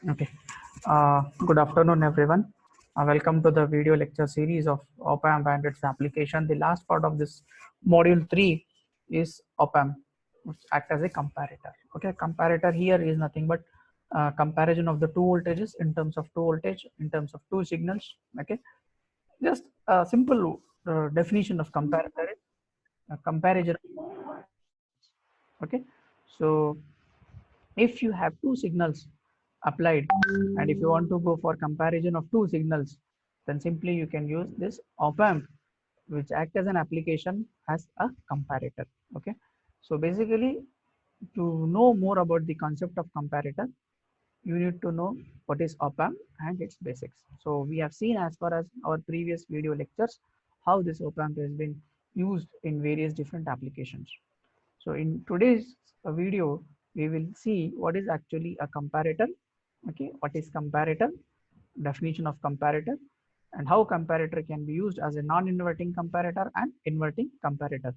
Okay. Good afternoon, everyone. Welcome to the video lecture series of op-amp and its application. The last part of this module 3 is op-amp, which act as a comparator. Okay, comparator here is nothing but comparison of the two voltages in terms of two voltage, in terms of two signals. Okay, just a simple definition of comparator is a comparison. Okay, so if you have two signals applied and if you want to go for comparison of two signals, then simply you can use this op-amp which act as an application as a comparator. Okay, so basically to know more about the concept of comparator, you need to know what is op-amp and its basics. So we have seen as far as our previous video lectures how this op-amp has been used in various different applications. So in today's video, we will see what is actually a comparator. Okay, what is comparator, definition of comparator, and how comparator can be used as a non-inverting comparator and inverting comparator.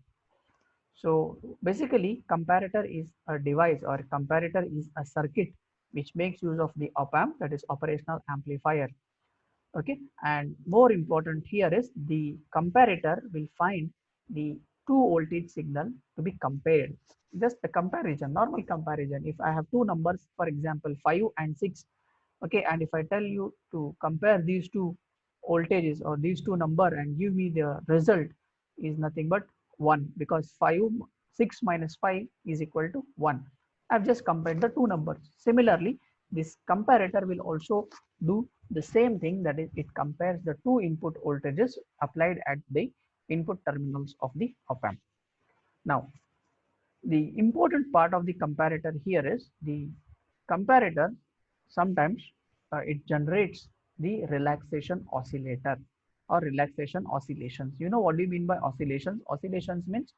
So basically, comparator is a device or comparator is a circuit which makes use of the op-amp, that is operational amplifier. Okay, and more important here is the comparator will find the two voltage signal to be compared. Just a comparison, normal comparison. If I have two numbers, for example 5 and 6, okay, and if I tell you to compare these two voltages or these two number and give me the result is nothing but 1, because 6 minus 5 is equal to 1. I've just compared the two numbers. Similarly, this comparator will also do the same thing, that is it compares the two input voltages applied at the input terminals of the op-amp. Now the important part of the comparator here is the comparator sometimes it generates the relaxation oscillator or relaxation oscillations. You know what do you mean by oscillations? Oscillations means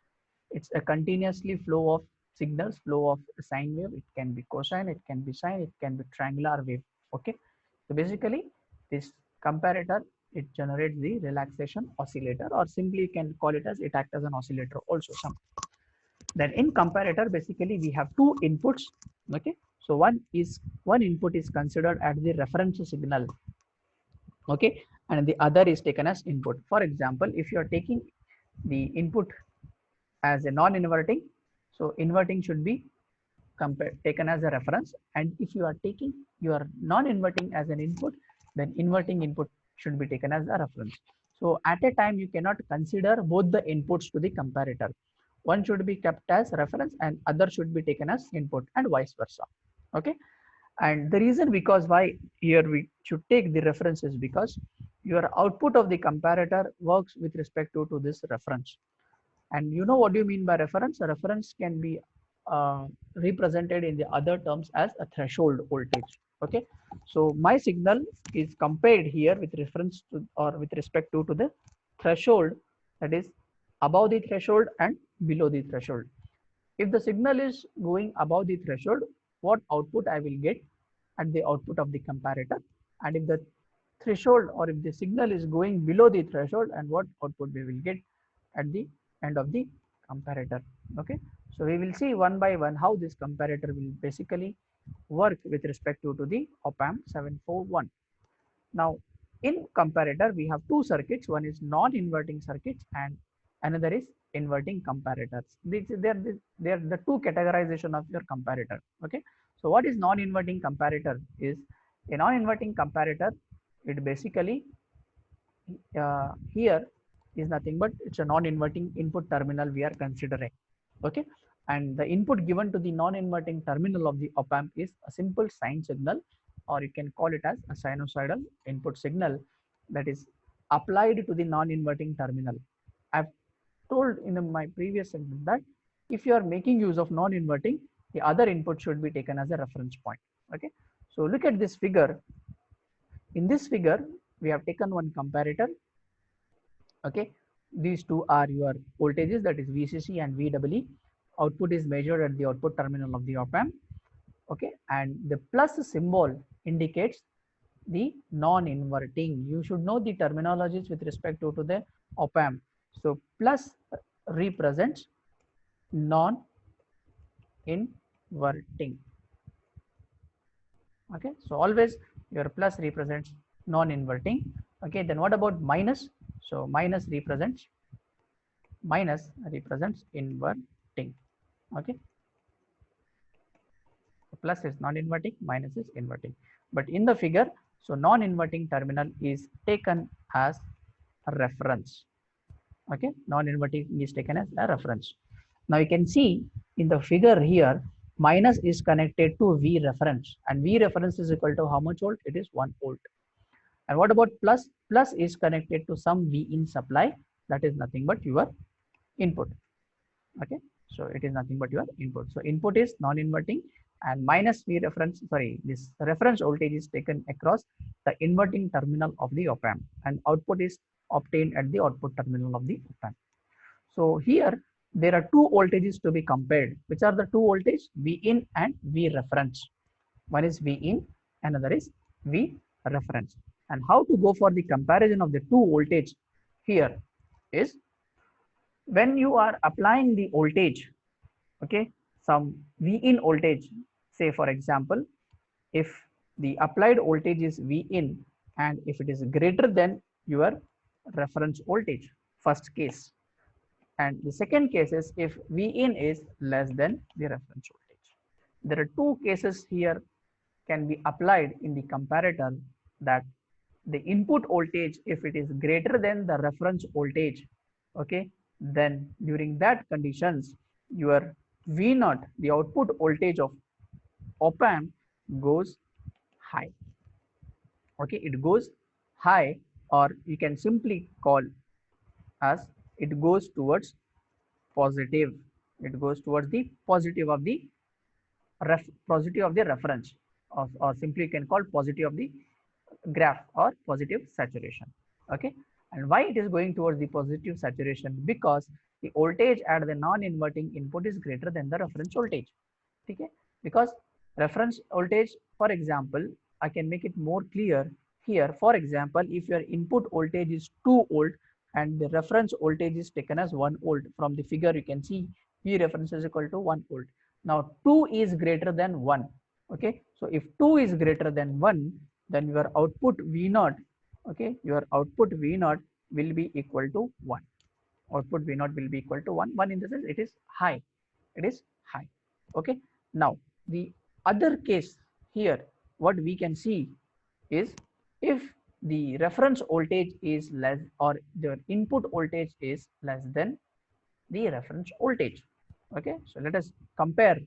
it's a continuously flow of signals, flow of sine wave. It can be cosine, it can be sine, it can be triangular wave. Okay, so basically this comparator, it generates the relaxation oscillator, or simply you can call it as it acts as an oscillator also. Then in comparator, basically we have two inputs. Okay, so one input is considered as the reference signal. Okay, and the other is taken as input. For example, if you are taking the input as a non-inverting, so inverting should be taken as a reference, and if you are taking your non-inverting as an input, then inverting input should be taken as a reference. So at a time you cannot consider both the inputs to the comparator. One should be kept as reference and other should be taken as input, and vice versa. Okay, and the reason because why here we should take the reference is because your output of the comparator works with respect to this reference. And you know what do you mean by reference? A reference can be represented in the other terms as a threshold voltage. Okay, so my signal is compared here with reference to or with respect to the threshold, that is above the threshold and below the threshold. If the signal is going above the threshold, what output I will get at the output of the comparator, and if the threshold or if the signal is going below the threshold, and what output we will get at the end of the comparator. Okay, so we will see one by one how this comparator will basically work with respect to the op-amp 741. Now in comparator we have two circuits, one is non-inverting circuits and another is inverting comparators. They are the two categorization of your comparator. Okay, so what is non-inverting comparator is a non-inverting comparator. It basically here is nothing but it's a non-inverting input terminal we are considering. Okay, and the input given to the non-inverting terminal of the op-amp is a simple sine signal, or you can call it as a sinusoidal input signal that is applied to the non-inverting terminal. I've told in my previous sentence that if you are making use of non-inverting, the other input should be taken as a reference point. Okay, so look at this figure. In this figure we have taken one comparator. Okay, these two are your voltages, that is VCC and VEE. Output is measured at the output terminal of the op-amp. Okay, and the plus symbol indicates the non-inverting. You should know the terminologies with respect to the op-amp. So plus represents non-inverting. Okay, so always your plus represents non-inverting. Okay, then what about minus? So minus represents inverting. Okay, so plus is non-inverting, minus is inverting. But in the figure, so non-inverting terminal is taken as a reference. Okay, non-inverting is taken as a reference. Now you can see in the figure here, minus is connected to V reference, and V reference is equal to how much volt? It is 1 volt. And what about plus? Plus is connected to some V in supply, that is nothing but your input. Okay, so it is nothing but your input. So input is non-inverting, and minus V reference, sorry, this reference voltage is taken across the inverting terminal of the op amp, and output is obtained at the output terminal of the op amp. So here there are two voltages to be compared. Which are the two voltages? V in and V reference. One is V in, another is V reference. And how to go for the comparison of the two voltage here is, when you are applying the voltage, okay, some V in voltage, say for example, if the applied voltage is V in and if it is greater than your reference voltage, first case. And the second case is if V in is less than the reference voltage. There are two cases here can be applied in the comparator, that the input voltage, if it is greater than the reference voltage, okay, then during that conditions, your V naught, the output voltage of op amp, goes high. Okay, it goes high, or you can simply call as it goes towards positive. It goes towards the positive of the positive of the reference, or simply you can call positive of the graph, or positive saturation. Okay, and why it is going towards the positive saturation? Because the voltage at the non-inverting input is greater than the reference voltage. Okay, because reference voltage, for example, I can make it more clear here. For example, if your input voltage is 2 volt and the reference voltage is taken as 1 volt, from the figure you can see V reference is equal to 1 volt. Now 2 is greater than 1. Okay, so if 2 is greater than 1, then your output V naught, okay, your output V naught will be equal to 1. Output V naught will be equal to 1. 1 in the sense it is high. It is high. Okay. Now the other case here, what we can see is, if the reference voltage is less, or the input voltage is less than the reference voltage. Okay, so let us compare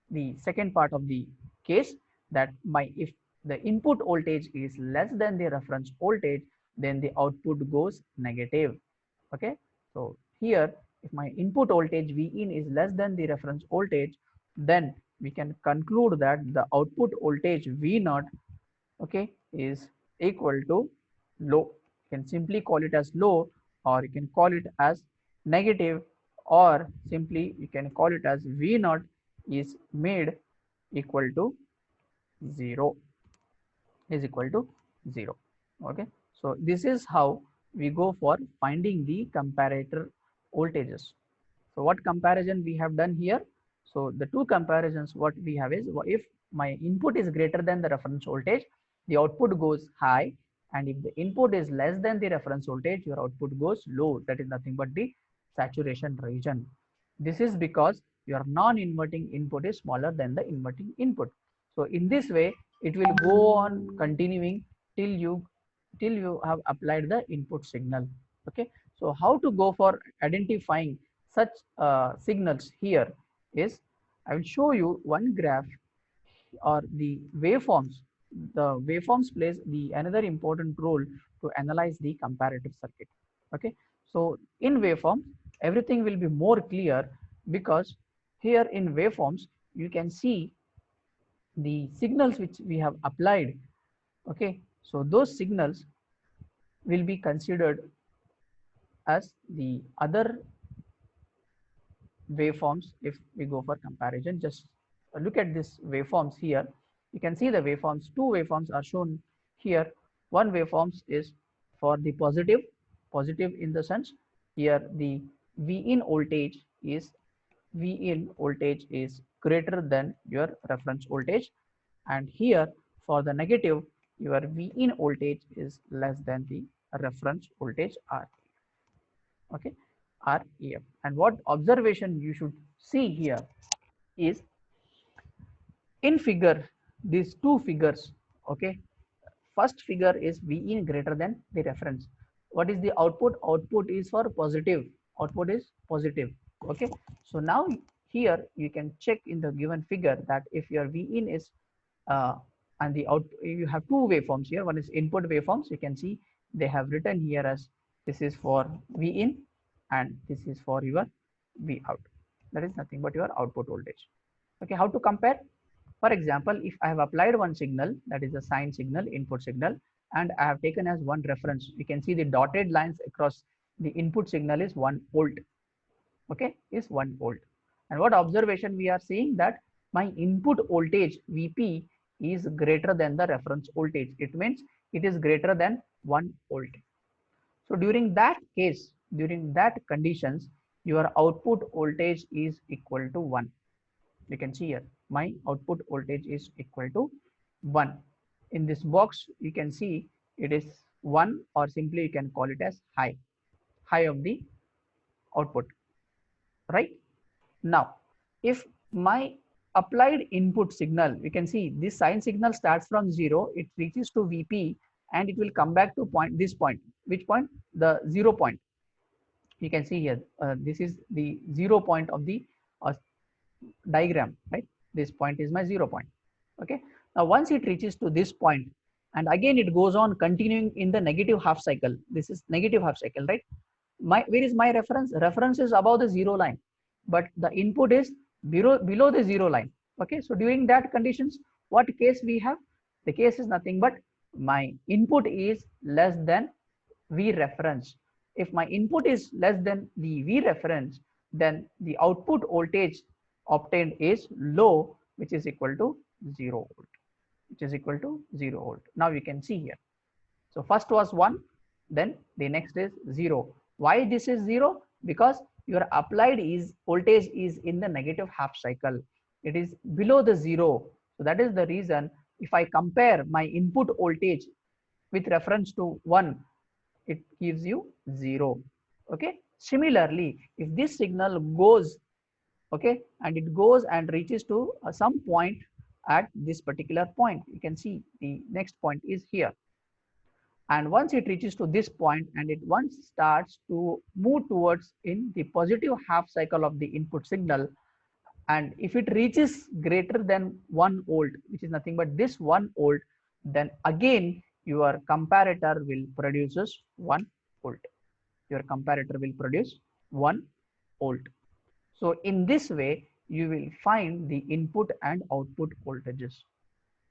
the second part of the case, that if the input voltage is less than the reference voltage, then the output goes negative. Okay, so here if my input voltage V in is less than the reference voltage, then we can conclude that the output voltage V naught, okay, is equal to low. You can simply call it as low, or you can call it as negative, or simply you can call it as V naught is made equal to 0, is equal to 0. Okay, so this is how we go for finding the comparator voltages. So what comparison we have done here? So the two comparisons what we have is, if my input is greater than the reference voltage, the output goes high, and if the input is less than the reference voltage, your output goes low. That is nothing but the saturation region. This is because your non-inverting input is smaller than the inverting input. So in this way, it will go on continuing till you have applied the input signal. Okay, so how to go for identifying such signals here is, I will show you one graph, or the waveforms. The waveforms plays the another important role to analyze the comparative circuit. Okay, so in waveforms everything will be more clear, because here in waveforms you can see the signals which we have applied. Okay, so those signals will be considered as the other waveforms. If we go for comparison, just look at this waveforms here. You can see the waveforms. Two waveforms are shown here. One waveforms is for the positive in the sense, here the V in voltage is greater than your reference voltage, and here for the negative, your V in voltage is less than the reference voltage R. Okay, REF. And what observation you should see here is in figure, these two figures. Okay, first figure is V in greater than the reference. What is the output? Output is for positive. Output is positive. Okay, so now here you can check in the given figure that if your V in is and the out, you have two waveforms here. One is input waveforms. You can see they have written here as this is for V in and this is for your V out. That is nothing but your output voltage. Okay, how to compare? For example, if I have applied one signal, that is a sine signal, input signal, and I have taken as one reference, you can see the dotted lines across the input signal is 1 volt. Okay, is 1 volt. And what observation we are seeing that my input voltage Vp is greater than the reference voltage. It means it is greater than 1 volt. So during that case, during that conditions, your output voltage is equal to 1. You can see here my output voltage is equal to 1. In this box you can see it is 1, or simply you can call it as high of the output, right? Now if my applied input signal, you can see this sine signal starts from 0, it reaches to Vp and it will come back to this point. Which point? The 0 point. You can see here this is the 0 point of the diagram, right? This point is my 0 point. Okay, now once it reaches to this point and again it goes on continuing in the negative half cycle. This is negative half cycle, right? Where is my reference? Reference is above the 0 line, but the input is below the 0 line. Okay, so during that conditions, what case we have? The case is nothing but my input is less than V reference. If my input is less than the V reference, then the output voltage obtained is low, which is equal to 0 volt, which is equal to 0 volt. Now you can see here. So first was 1, then the next is 0. Why this is 0? Because your applied is voltage is in the negative half cycle. It is below the 0. So that is the reason if I compare my input voltage with reference to 1, it gives you 0. Okay. Similarly, if this signal goes, okay, and it goes and reaches to some point at this particular point, you can see the next point is here. And once it reaches to this point and it once starts to move towards in the positive half cycle of the input signal, and if it reaches greater than 1 volt, which is nothing but this 1 volt, then again your comparator will produces 1 volt. Your comparator will produce 1 volt. So in this way, you will find the input and output voltages.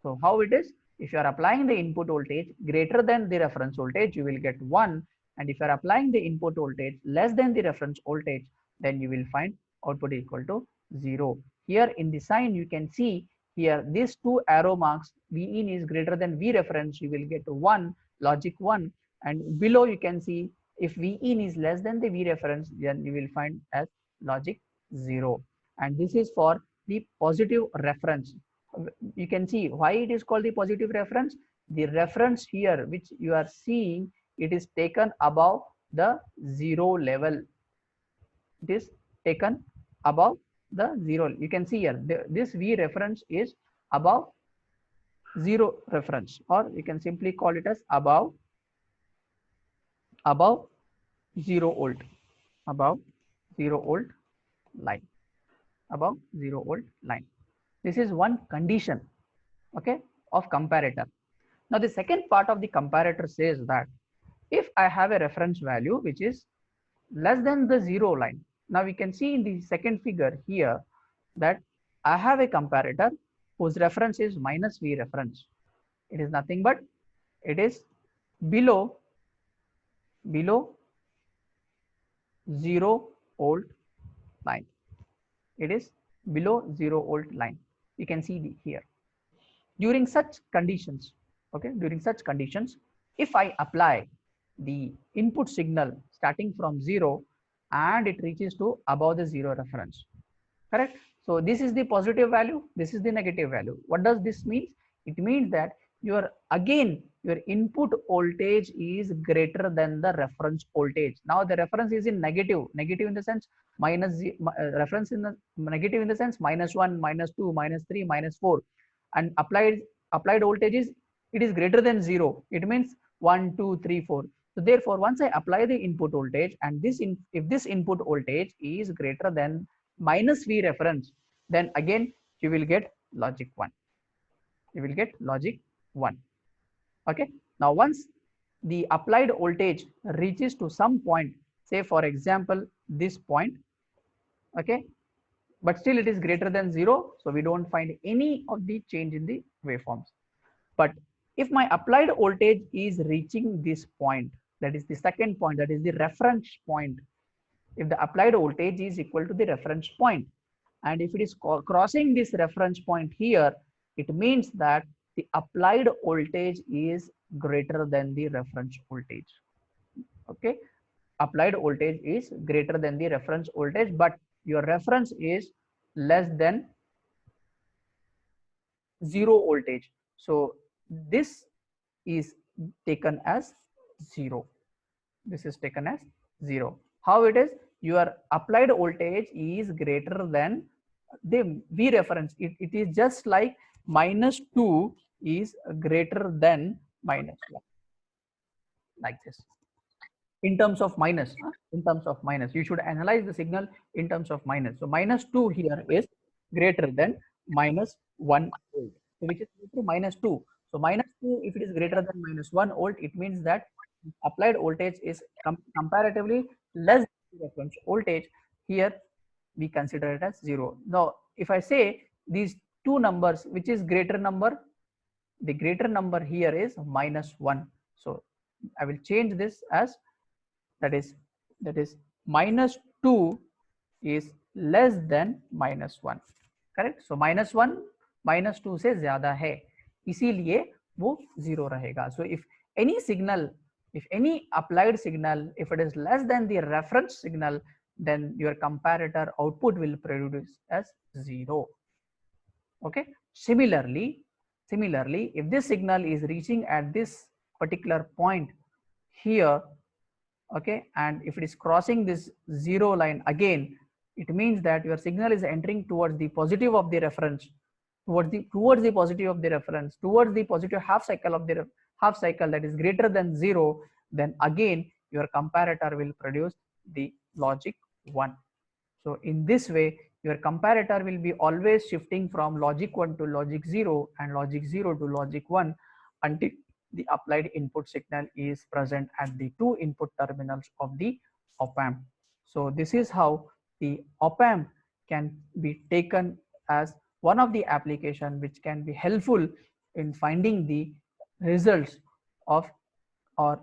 So how it is? If you are applying the input voltage greater than the reference voltage, you will get 1. And if you are applying the input voltage less than the reference voltage, then you will find output equal to 0. Here in the sign, you can see here these two arrow marks, V in is greater than V reference, you will get 1, logic 1. And below you can see if V in is less than the V reference, then you will find as logic 0. And this is for the positive reference. You can see why it is called the positive reference. The reference here which you are seeing, it is taken above the 0 level. It is taken above the 0. You can see here this V reference is above 0 reference, or you can simply call it as above 0 volt, above 0 volt line, above 0 volt line. This is one condition, okay, of comparator. Now the second part of the comparator says that if I have a reference value which is less than the 0 line. Now we can see in the second figure here that I have a comparator whose reference is minus V reference. It is nothing but it is below 0 volt line. It is below 0 volt line. You can see here. During such conditions, okay, during such conditions, if I apply the input signal starting from 0 and it reaches to above the 0 reference, correct? So this is the positive value, this is the negative value. What does this mean? It means that your input voltage is greater than the reference voltage. Now the reference is in negative in the sense reference in the negative in the sense -1, -2, -3, -4, and applied voltage is, it is greater than 0. It means 1, 2, 3, 4. So therefore, once I apply the input voltage, and if this input voltage is greater than minus V reference, then again you will get logic 1. You will get logic 1. Okay. Now once the applied voltage reaches to some point, say for example this point, okay, but still it is greater than 0, so we don't find any of the change in the waveforms. But if my applied voltage is reaching this point, that is the second point, that is the reference point, if the applied voltage is equal to the reference point, and if it is crossing this reference point here, it means that the applied voltage is greater than the reference voltage. Okay, applied voltage is greater than the reference voltage, but your reference is less than 0 voltage. So this is taken as 0. This is taken as 0. How it is? Your applied voltage is greater than the V reference. It is just like -2 is greater than -1, like this. In terms of minus, you should analyze the signal in terms of minus. So -2 here is greater than -1 volt, so which is equal to -2. So -2, if it is greater than -1 volt, it means that applied voltage is comparatively less than the reference voltage. Here we consider it as 0. Now if I say these two numbers, which is greater number, the greater number here is -1. So I will change this as, that is -2 is less than -1, correct. So -1 -2 से ज्यादा है, इसीलिए वो 0 रहेगा. So if any signal, if any applied signal, if it is less than the reference signal, then your comparator output will produce as 0. Okay. Similarly, if this signal is reaching at this particular point here, okay, and if it is crossing this 0 line again, it means that your signal is entering towards the positive of the reference, towards the positive of the reference, towards the positive half cycle of the half cycle, that is greater than 0. Then again your comparator will produce the logic 1. So in this way your comparator will be always shifting from logic 1 to logic 0 and logic 0 to logic 1 until the applied input signal is present at the two input terminals of the op-amp. So this is how the op-amp can be taken as one of the application which can be helpful in finding the results of, or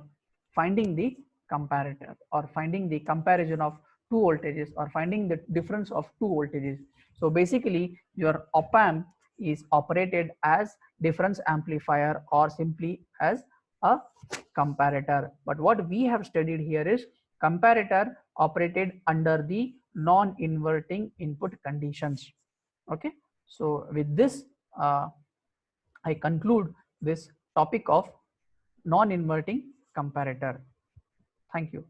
finding the comparator, or finding the comparison of two voltages, or finding the difference of two voltages. So basically your op-amp is operated as difference amplifier or simply as a comparator. But what we have studied here is comparator operated under the non-inverting input conditions. Okay, so with this I conclude this topic of non-inverting comparator. Thank you.